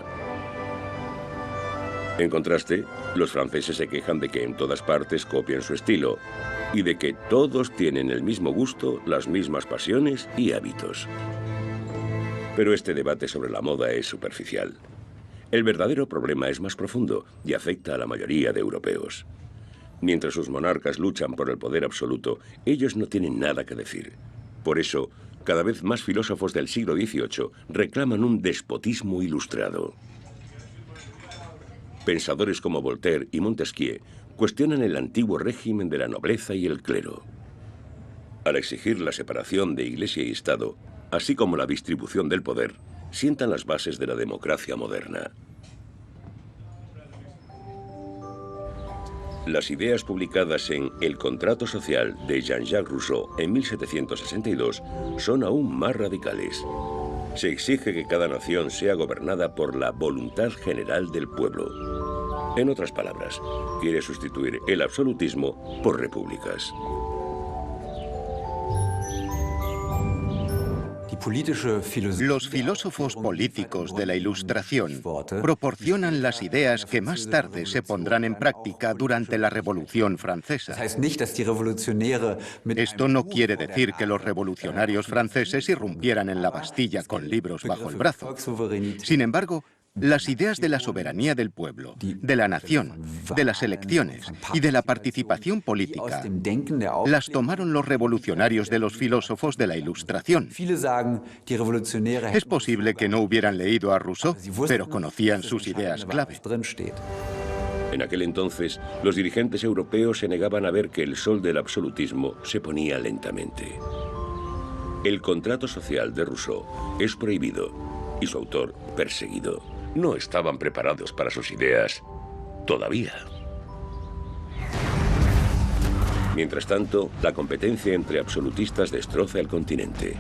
En contraste, los franceses se quejan de que en todas partes copian su estilo y de que todos tienen el mismo gusto, las mismas pasiones y hábitos. Pero este debate sobre la moda es superficial. El verdadero problema es más profundo y afecta a la mayoría de europeos. Mientras sus monarcas luchan por el poder absoluto, ellos no tienen nada que decir. Por eso, cada vez más filósofos del siglo XVIII reclaman un despotismo ilustrado. Pensadores como Voltaire y Montesquieu cuestionan el antiguo régimen de la nobleza y el clero. Al exigir la separación de Iglesia y Estado, así como la distribución del poder, sientan las bases de la democracia moderna. Las ideas publicadas en El contrato social de Jean-Jacques Rousseau en 1762 son aún más radicales. Se exige que cada nación sea gobernada por la voluntad general del pueblo. En otras palabras, quiere sustituir el absolutismo por repúblicas. Los filósofos políticos de la Ilustración proporcionan las ideas que más tarde se pondrán en práctica durante la Revolución Francesa. Esto no quiere decir que los revolucionarios franceses irrumpieran en la Bastilla con libros bajo el brazo. Sin embargo, las ideas de la soberanía del pueblo, de la nación, de las elecciones y de la participación política las tomaron los revolucionarios de los filósofos de la Ilustración. Es posible que no hubieran leído a Rousseau, pero conocían sus ideas clave. En aquel entonces, los dirigentes europeos se negaban a ver que el sol del absolutismo se ponía lentamente. El contrato social de Rousseau es prohibido y su autor perseguido. No estaban preparados para sus ideas todavía. Mientras tanto, la competencia entre absolutistas destroza el continente.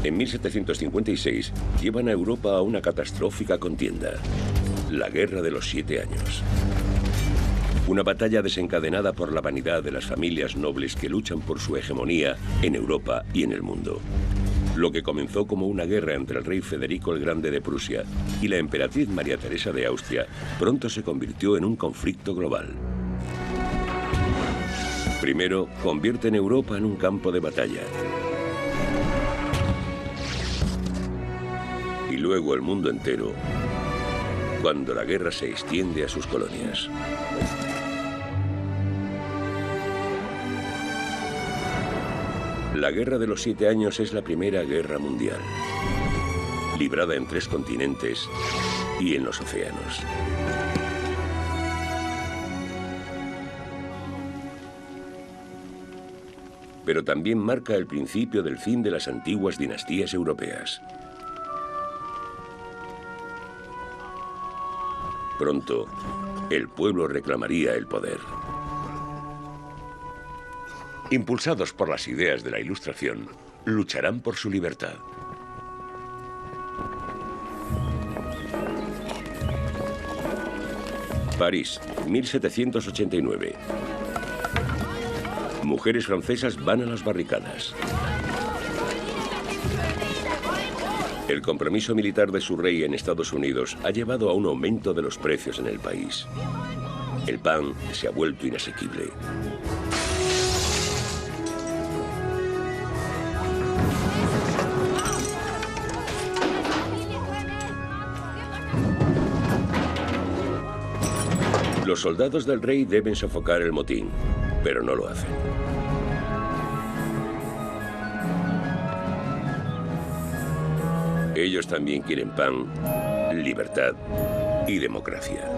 En 1756 llevan a Europa a una catastrófica contienda, la Guerra de los 7 Años. Una batalla desencadenada por la vanidad de las familias nobles que luchan por su hegemonía en Europa y en el mundo. Lo que comenzó como una guerra entre el rey Federico el Grande de Prusia y la emperatriz María Teresa de Austria pronto se convirtió en un conflicto global. Primero, convierten Europa en un campo de batalla. Y luego el mundo entero, cuando la guerra se extiende a sus colonias. La Guerra de los 7 Años es la primera guerra mundial, librada en 3 continentes y en los océanos. Pero también marca el principio del fin de las antiguas dinastías europeas. Pronto, el pueblo reclamaría el poder. Impulsados por las ideas de la Ilustración, lucharán por su libertad. París, 1789. Mujeres francesas van a las barricadas. El compromiso militar de su rey en Estados Unidos ha llevado a un aumento de los precios en el país. El pan se ha vuelto inasequible. Los soldados del rey deben sofocar el motín, pero no lo hacen. Ellos también quieren pan, libertad y democracia.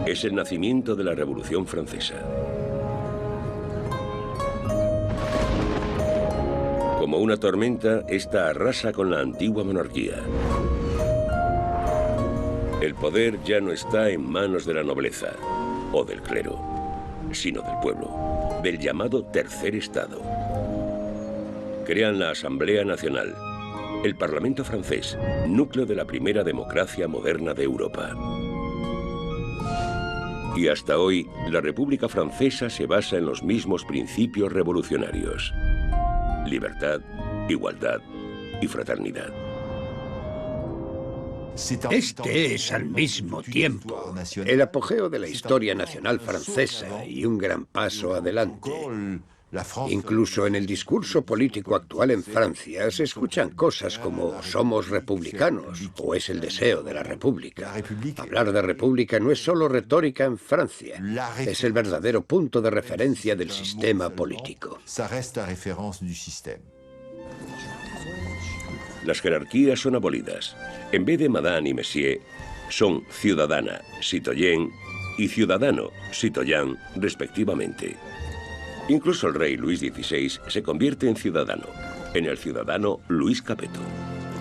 Es el nacimiento de la Revolución Francesa. Como una tormenta, esta arrasa con la antigua monarquía. El poder ya no está en manos de la nobleza o del clero, sino del pueblo, del llamado Tercer Estado. Crean la Asamblea Nacional, el Parlamento francés, núcleo de la primera democracia moderna de Europa. Y hasta hoy, la República Francesa se basa en los mismos principios revolucionarios: libertad, igualdad y fraternidad. Este es al mismo tiempo el apogeo de la historia nacional francesa y un gran paso adelante. Incluso en el discurso político actual en Francia se escuchan cosas como «somos republicanos» o «es el deseo de la república». Hablar de república no es solo retórica en Francia, es el verdadero punto de referencia del sistema político. Las jerarquías son abolidas. En vez de Madame y Monsieur, son ciudadana, citoyen, y ciudadano, citoyen, respectivamente. Incluso el rey Luis XVI se convierte en ciudadano, en el ciudadano Luis Capeto.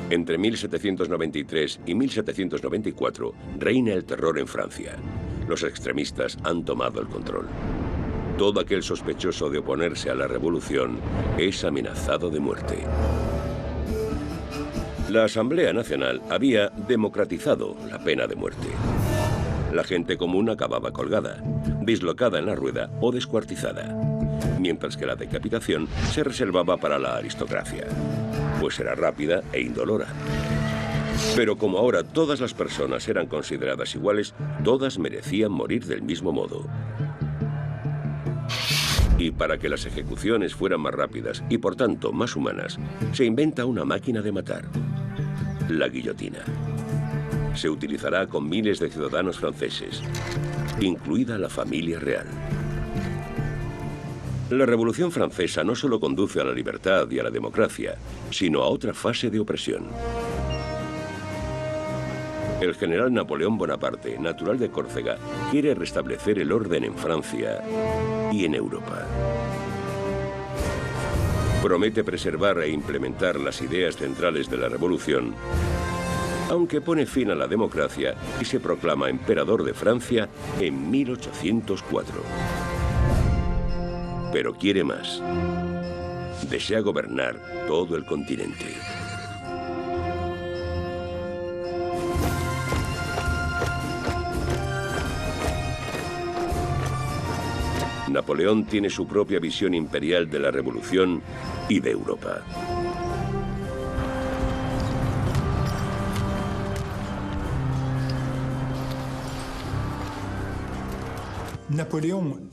Entre 1793 y 1794 reina el terror en Francia. Los extremistas han tomado el control. Todo aquel sospechoso de oponerse a la revolución es amenazado de muerte. La Asamblea Nacional había democratizado la pena de muerte. La gente común acababa colgada, dislocada en la rueda o descuartizada, mientras que la decapitación se reservaba para la aristocracia, pues era rápida e indolora. Pero como ahora todas las personas eran consideradas iguales, todas merecían morir del mismo modo. Y para que las ejecuciones fueran más rápidas y por tanto más humanas, se inventa una máquina de matar: la guillotina. Se utilizará con miles de ciudadanos franceses, incluida la familia real. La Revolución Francesa no solo conduce a la libertad y a la democracia, sino a otra fase de opresión. El general Napoleón Bonaparte, natural de Córcega, quiere restablecer el orden en Francia y en Europa. Promete preservar e implementar las ideas centrales de la revolución, aunque pone fin a la democracia y se proclama emperador de Francia en 1804. Pero quiere más. Desea gobernar todo el continente. Napoleón tiene su propia visión imperial de la revolución y de Europa. Napoleón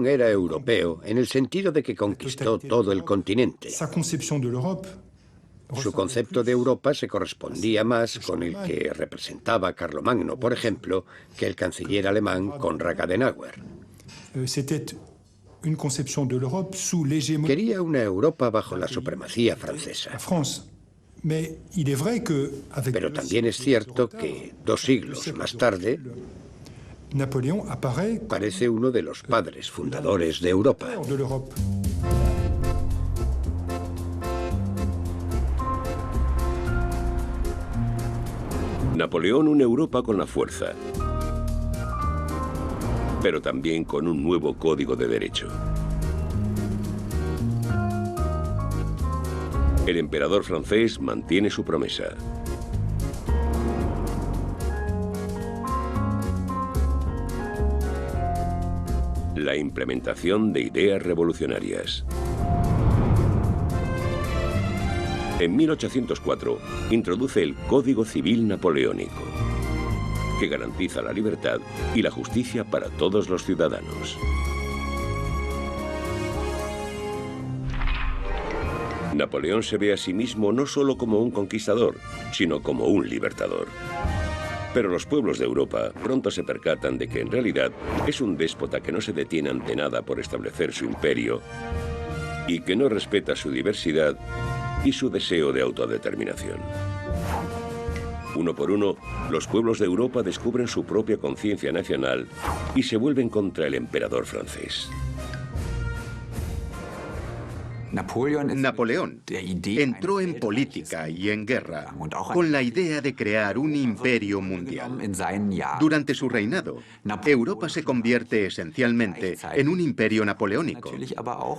era europeo en el sentido de que conquistó todo el continente. Su concepto de Europa se correspondía más con el que representaba Carlomagno, por ejemplo, que el canciller alemán Konrad Adenauer. Quería una Europa bajo la supremacía francesa. Pero también es cierto que 2 siglos más tarde parece uno de los padres fundadores de Europa. Napoleón une Europa con la fuerza, pero también con un nuevo código de derecho. El emperador francés mantiene su promesa. La implementación de ideas revolucionarias. En 1804 introduce el Código Civil Napoleónico, que garantiza la libertad y la justicia para todos los ciudadanos. Napoleón se ve a sí mismo no solo como un conquistador, sino como un libertador. Pero los pueblos de Europa pronto se percatan de que en realidad es un déspota que no se detiene ante nada por establecer su imperio y que no respeta su diversidad y su deseo de autodeterminación. Uno por uno, los pueblos de Europa descubren su propia conciencia nacional y se vuelven contra el emperador francés. Napoleón entró en política y en guerra con la idea de crear un imperio mundial. Durante su reinado, Europa se convierte esencialmente en un imperio napoleónico.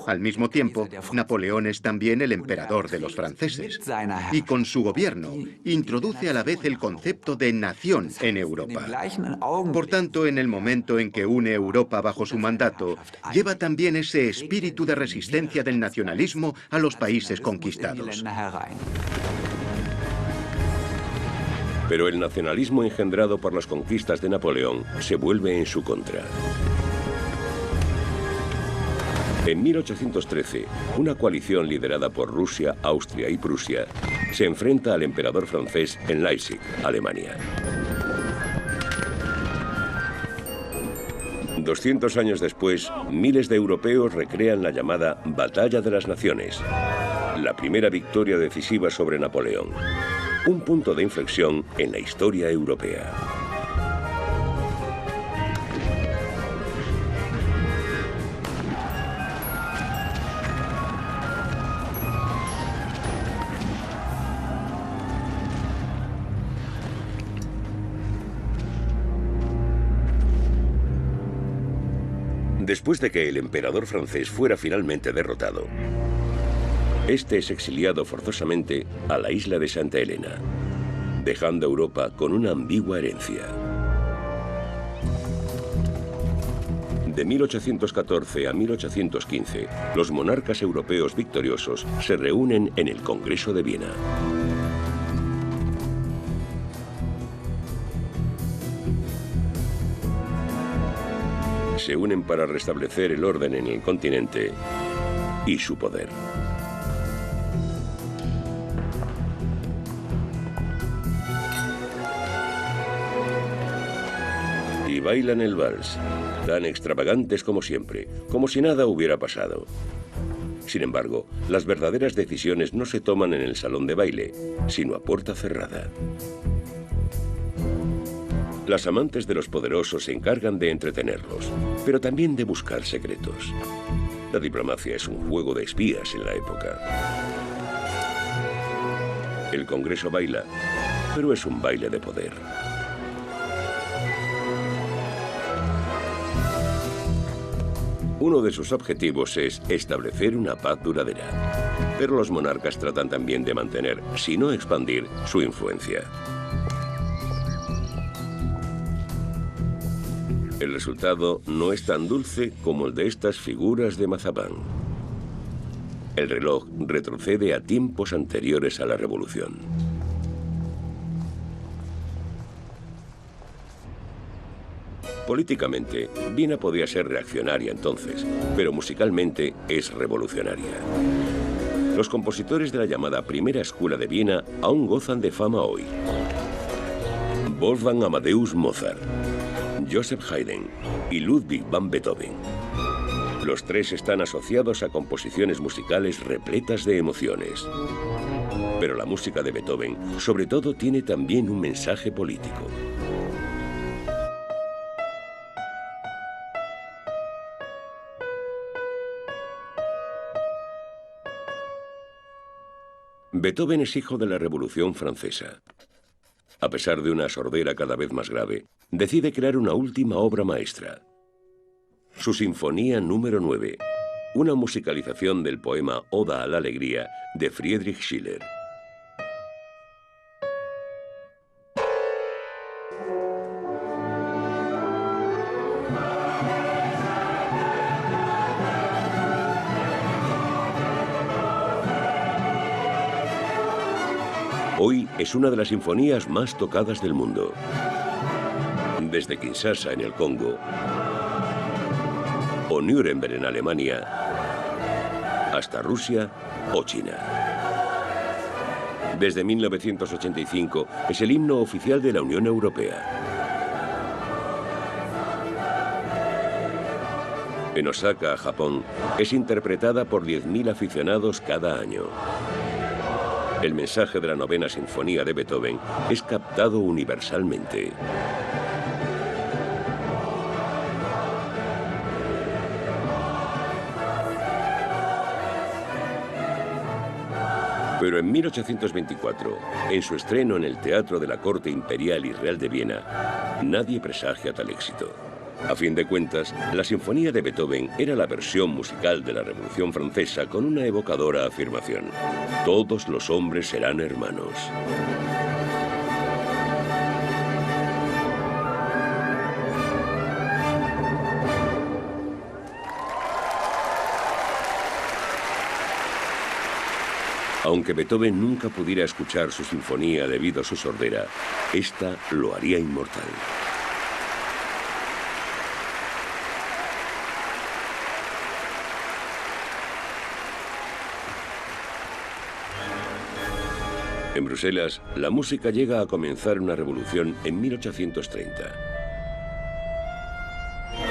Al mismo tiempo, Napoleón es también el emperador de los franceses y con su gobierno introduce a la vez el concepto de nación en Europa. Por tanto, en el momento en que une Europa bajo su mandato, lleva también ese espíritu de resistencia del nacionalismo a los países conquistados. Pero el nacionalismo engendrado por las conquistas de Napoleón se vuelve en su contra. En 1813, una coalición liderada por Rusia, Austria y Prusia se enfrenta al emperador francés en Leipzig, Alemania. 200 años después, miles de europeos recrean la llamada Batalla de las Naciones, la primera victoria decisiva sobre Napoleón, un punto de inflexión en la historia europea. Después de que el emperador francés fuera finalmente derrotado, este es exiliado forzosamente a la isla de Santa Elena, dejando a Europa con una ambigua herencia. De 1814 a 1815, los monarcas europeos victoriosos se reúnen en el Congreso de Viena. Se unen para restablecer el orden en el continente y su poder. Y bailan el vals, tan extravagantes como siempre, como si nada hubiera pasado. Sin embargo, las verdaderas decisiones no se toman en el salón de baile, sino a puerta cerrada. Las amantes de los poderosos se encargan de entretenerlos, pero también de buscar secretos. La diplomacia es un juego de espías en la época. El Congreso baila, pero es un baile de poder. Uno de sus objetivos es establecer una paz duradera, pero los monarcas tratan también de mantener, si no expandir, su influencia. El resultado no es tan dulce como el de estas figuras de mazapán. El reloj retrocede a tiempos anteriores a la Revolución. Políticamente, Viena podía ser reaccionaria entonces, pero musicalmente es revolucionaria. Los compositores de la llamada Primera Escuela de Viena aún gozan de fama hoy. Wolfgang Amadeus Mozart, Joseph Haydn y Ludwig van Beethoven. Los tres están asociados a composiciones musicales repletas de emociones. Pero la música de Beethoven, sobre todo, tiene también un mensaje político. Beethoven es hijo de la Revolución Francesa. A pesar de una sordera cada vez más grave, decide crear una última obra maestra. Su Sinfonía número 9, una musicalización del poema Oda a la Alegría de Friedrich Schiller. Hoy es una de las sinfonías más tocadas del mundo. Desde Kinshasa, en el Congo, o Nuremberg, en Alemania, hasta Rusia o China. Desde 1985 es el himno oficial de la Unión Europea. En Osaka, Japón, es interpretada por 10.000 aficionados cada año. El mensaje de la novena sinfonía de Beethoven es captado universalmente. Pero en 1824, en su estreno en el Teatro de la Corte Imperial y Real de Viena, nadie presagia tal éxito. A fin de cuentas, la Sinfonía de Beethoven era la versión musical de la Revolución Francesa con una evocadora afirmación: todos los hombres serán hermanos. Aunque Beethoven nunca pudiera escuchar su sinfonía debido a su sordera, esta lo haría inmortal. En Bruselas, la música llega a comenzar una revolución en 1830.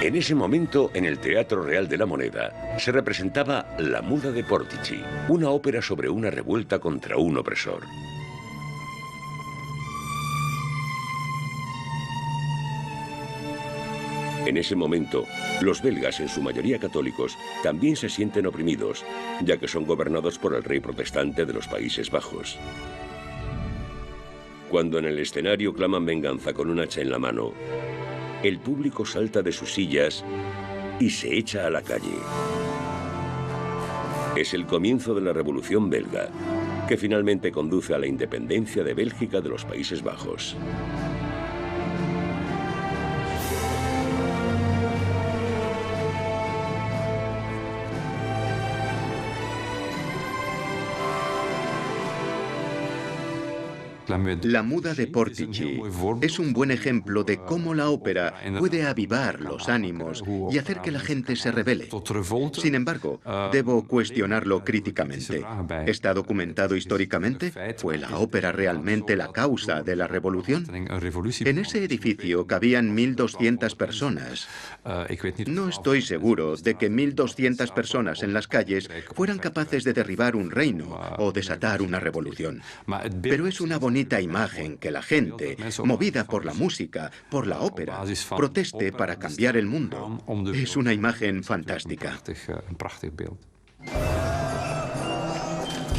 En ese momento, en el Teatro Real de la Moneda, se representaba La Muda de Portici, una ópera sobre una revuelta contra un opresor. En ese momento, los belgas, en su mayoría católicos, también se sienten oprimidos, ya que son gobernados por el rey protestante de los Países Bajos. Cuando en el escenario claman venganza con un hacha en la mano, el público salta de sus sillas y se echa a la calle. Es el comienzo de la Revolución belga, que finalmente conduce a la independencia de Bélgica de los Países Bajos. La Muda de Portici es un buen ejemplo de cómo la ópera puede avivar los ánimos y hacer que la gente se rebele. Sin embargo, debo cuestionarlo críticamente. ¿Está documentado históricamente? ¿Fue la ópera realmente la causa de la revolución? En ese edificio cabían 1.200 personas. No estoy seguro de que 1.200 personas en las calles fueran capaces de derribar un reino o desatar una revolución. Pero es una bonita imagen que la gente, movida por la música, por la ópera, proteste para cambiar el mundo. Es una imagen fantástica.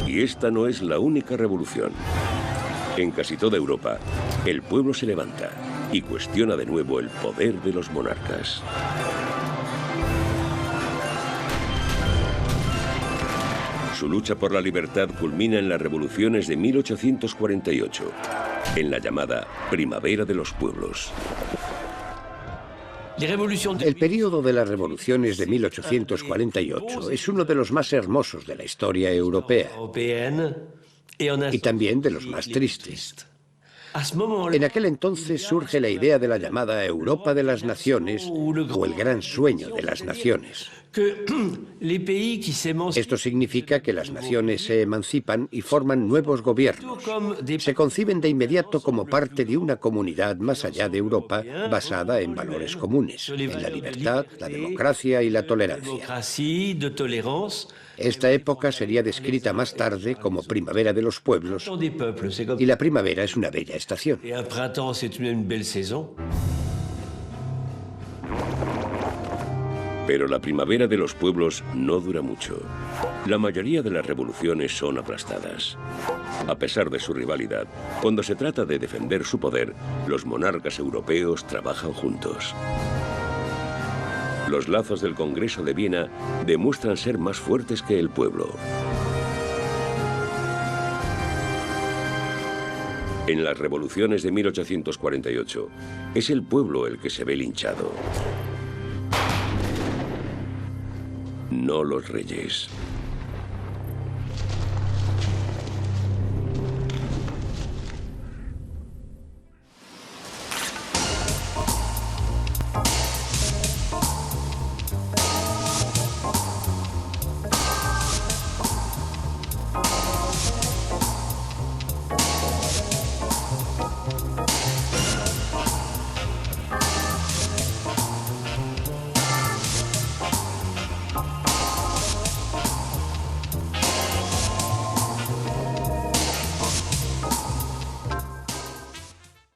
Y esta no es la única revolución. En casi toda Europa, el pueblo se levanta y cuestiona de nuevo el poder de los monarcas. Su lucha por la libertad culmina en las revoluciones de 1848, en la llamada Primavera de los Pueblos. El período de las revoluciones de 1848 es uno de los más hermosos de la historia europea y también de los más tristes. En aquel entonces surge la idea de la llamada Europa de las Naciones o el gran sueño de las naciones. Esto significa que las naciones se emancipan y forman nuevos gobiernos. Se conciben de inmediato como parte de una comunidad más allá de Europa basada en valores comunes, en la libertad, la democracia y la tolerancia. Esta época sería descrita más tarde como primavera de los pueblos, y la primavera es una bella estación. Pero la primavera de los pueblos no dura mucho. La mayoría de las revoluciones son aplastadas. A pesar de su rivalidad, cuando se trata de defender su poder, los monarcas europeos trabajan juntos. Los lazos del Congreso de Viena demuestran ser más fuertes que el pueblo. En las revoluciones de 1848, es el pueblo el que se ve linchado, no los reyes.